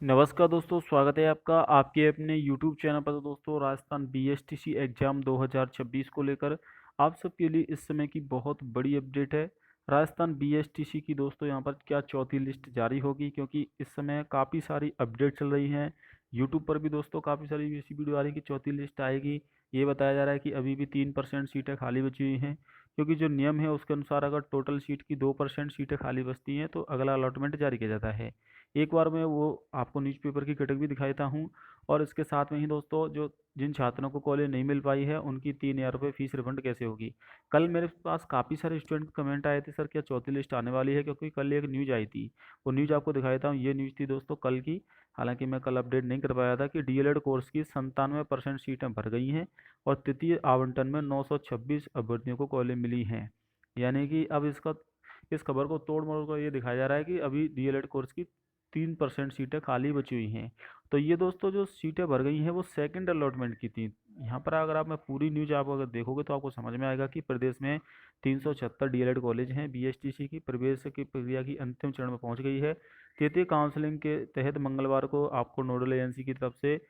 नमस्कार दोस्तों, स्वागत है आपका आपके अपने यूट्यूब चैनल पर। तो दोस्तों, राजस्थान बीएसटीसी एग्ज़ाम 2026 को लेकर आप सबके लिए इस समय की बहुत बड़ी अपडेट है। राजस्थान बीएसटीसी की दोस्तों यहाँ पर क्या चौथी लिस्ट जारी होगी, क्योंकि इस समय काफ़ी सारी अपडेट चल रही हैं। यूट्यूब पर भी दोस्तों काफ़ी सारी ऐसी वीडियो आ रही है कि चौथी लिस्ट आएगी। ये बताया जा रहा है कि अभी भी 3% सीटें खाली बची हुई हैं, क्योंकि जो नियम है उसके अनुसार अगर टोटल सीट की 2% सीटें खाली बचती हैं तो अगला अलॉटमेंट जारी किया जाता है। एक बार मैं वो आपको न्यूज़पेपर की कटिंग भी दिखा देता हूँ। और इसके साथ में ही दोस्तों, जो जिन छात्रों को कॉलेज नहीं मिल पाई है उनकी 3,000 रुपये फीस रिफंड कैसे होगी। कल मेरे पास काफ़ी सारे स्टूडेंट कमेंट आए थे, सर क्या चौथी लिस्ट आने वाली है, क्योंकि कल एक न्यूज़ आई थी। वो न्यूज़ आपको दिखा देता हूँ। ये न्यूज़ थी दोस्तों कल की। हालांकि मैं कल अपडेट नहीं कर पाया था कि डीएलएड कोर्स की 97% सीटें भर गई हैं और तृतीय आवंटन में 926 अभ्यर्थियों को कॉलेज मिली हैं। यानी कि अब इस खबर को तोड़ मरोड़ कर ये दिखाया जा रहा है कि अभी डीएलएड कोर्स की 3% सीटें खाली बची हुई हैं। तो ये दोस्तों जो सीटें भर गई हैं वो सेकंड अलॉटमेंट की थी। यहाँ पर अगर आप मैं पूरी न्यूज आप अगर देखोगे तो आपको समझ में आएगा कि प्रदेश में 376 डीएलएड कॉलेज हैं। बीएसटीसी की प्रवेश की प्रक्रिया की अंतिम चरण में पहुंच गई है। तृतीय काउंसलिंग के तहत मंगलवार को आपको नोडल एजेंसी की तरफ से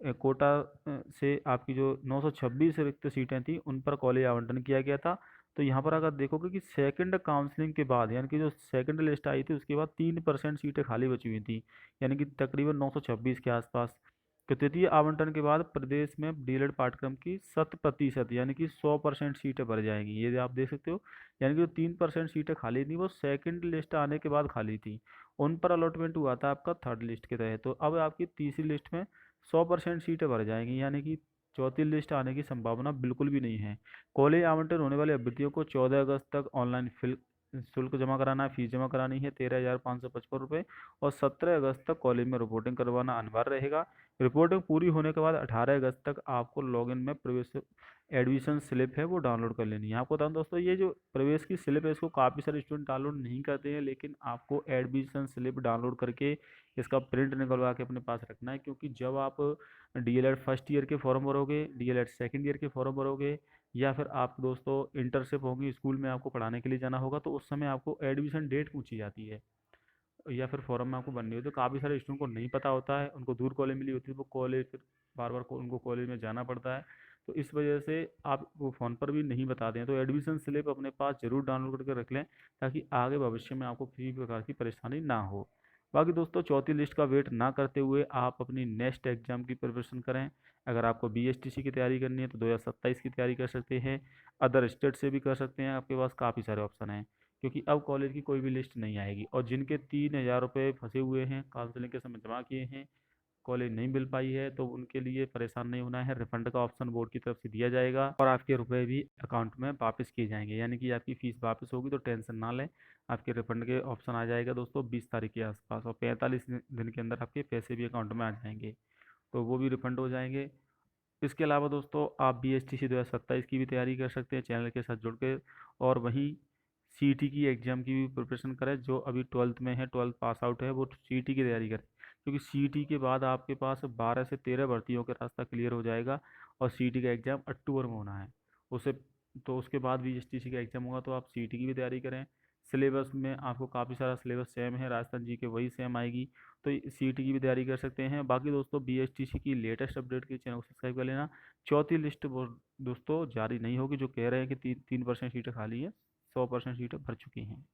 कोटा से आपकी जो 926 रिक्त सीटें थी उन पर कॉलेज आवंटन किया गया था। तो यहाँ पर अगर देखोगे कि सेकंड काउंसलिंग के बाद, यानी कि जो सेकंड लिस्ट आई थी उसके बाद 3% सीटें खाली बची हुई थी, यानी कि तकरीबन 926 के आसपास। तो तृतीय आवंटन के बाद प्रदेश में डीएलएड पाठ्यक्रम की 100% यानी कि 100% सीटें भर जाएंगी। ये आप देख सकते हो। यानी कि जो 3% सीटें खाली थी वो सेकंड लिस्ट आने के बाद खाली थी। उन पर अलॉटमेंट हुआ था आपका थर्ड लिस्ट के तहत। तो अब आपकी तीसरी लिस्ट में 100% सीटें भर जाएंगी, यानी कि चौथी लिस्ट आने की संभावना बिल्कुल भी नहीं है। कॉलेज आवंटन होने वाले अभ्यर्थियों को 14 अगस्त तक ऑनलाइन फिल शुल्क जमा कराना है, फीस जमा करानी है 13,555 रुपये। और 17 अगस्त तक कॉलेज में रिपोर्टिंग करवाना अनिवार्य रहेगा। रिपोर्टिंग पूरी होने के बाद 18 अगस्त तक आपको लॉगिन में प्रवेश एडमिशन स्लिप है वो डाउनलोड कर लेनी है। आपको बताऊँ दोस्तों, ये जो प्रवेश की स्लिप है इसको काफ़ी सारे स्टूडेंट डाउनलोड नहीं करते हैं, लेकिन आपको एडमिशन स्लिप डाउनलोड करके इसका प्रिंट निकलवा के अपने पास रखना है। क्योंकि जब आप डीएलएड फर्स्ट ईयर के फॉर्म भरोगे, डीएलएड सेकंड ईयर के फॉर्म भरोगे, या फिर आप दोस्तों इंटर्नशिप होगी, स्कूल में आपको पढ़ाने के लिए जाना होगा, तो उस समय आपको एडमिशन डेट पूछी जाती है या फिर फॉर्म में आपको भरनी होती है। तो काफ़ी सारे स्टूडेंट को नहीं पता होता है, उनको दूर कॉलेज मिली होती है, वो कॉलेज फिर बार बार उनको कॉलेज में जाना पड़ता है। तो इस वजह से आप वो फ़ोन पर भी नहीं बताते हैं। तो एडमिशन स्लिप अपने पास जरूर डाउनलोड करके रख लें, ताकि आगे भविष्य में आपको किसी भी प्रकार की परेशानी ना हो। बाकी दोस्तों, चौथी लिस्ट का वेट ना करते हुए आप अपनी नेक्स्ट एग्जाम की प्रिपरेशन करें। अगर आपको बीएसटीसी की तैयारी करनी है तो 2027 की तैयारी कर सकते हैं। अदर स्टेट से भी कर सकते हैं, आपके पास काफ़ी सारे ऑप्शन हैं। क्योंकि अब कॉलेज की कोई भी लिस्ट नहीं आएगी। और जिनके 3,000 रुपये फंसे हुए हैं, काउंसलिंग के समय जमा किए हैं, कॉलेज नहीं मिल पाई है, तो उनके लिए परेशान नहीं होना है। रिफंड का ऑप्शन बोर्ड की तरफ से दिया जाएगा और आपके रुपए भी अकाउंट में वापस किए जाएंगे, यानी कि आपकी फ़ीस वापस होगी। तो टेंशन ना लें, आपके रिफंड के ऑप्शन आ जाएगा दोस्तों 20 तारीख के आसपास, और 45 दिन के अंदर आपके पैसे भी अकाउंट में आ जाएंगे। तो वो भी रिफंड हो जाएंगे। इसके अलावा दोस्तों, आप बी एस टी सी 2027 की भी तैयारी कर सकते हैं चैनल के साथ जुड़ के। और वहीं सीईटी की एग्ज़ाम की भी प्रिपरेशन करें। जो अभी 12th में है, 12th पास आउट है, वो सीईटी की तैयारी करें। क्योंकि सीईटी के बाद आपके पास 12 से 13 भर्तियों का रास्ता क्लियर हो जाएगा। और सीईटी का एग्ज़ाम अक्टूबर में होना है। उसे तो उसके बाद भी एस टी सी का एग्ज़ाम होगा, तो आप सीईटी की भी तैयारी करें। सिलेबस में आपको काफ़ी सारा सिलेबस सेम है, राजस्थान जी के वही सेम आएगी। तो सीईटी की भी तैयारी कर सकते हैं। बाकी दोस्तों, बीएसटीसी की लेटेस्ट अपडेट के चैनल को सब्सक्राइब कर लेना। चौथी लिस्ट दोस्तों जारी नहीं होगी। जो कह रहे हैं कि 3% सीटें खाली हैं, 100% सीटें भर चुकी हैं।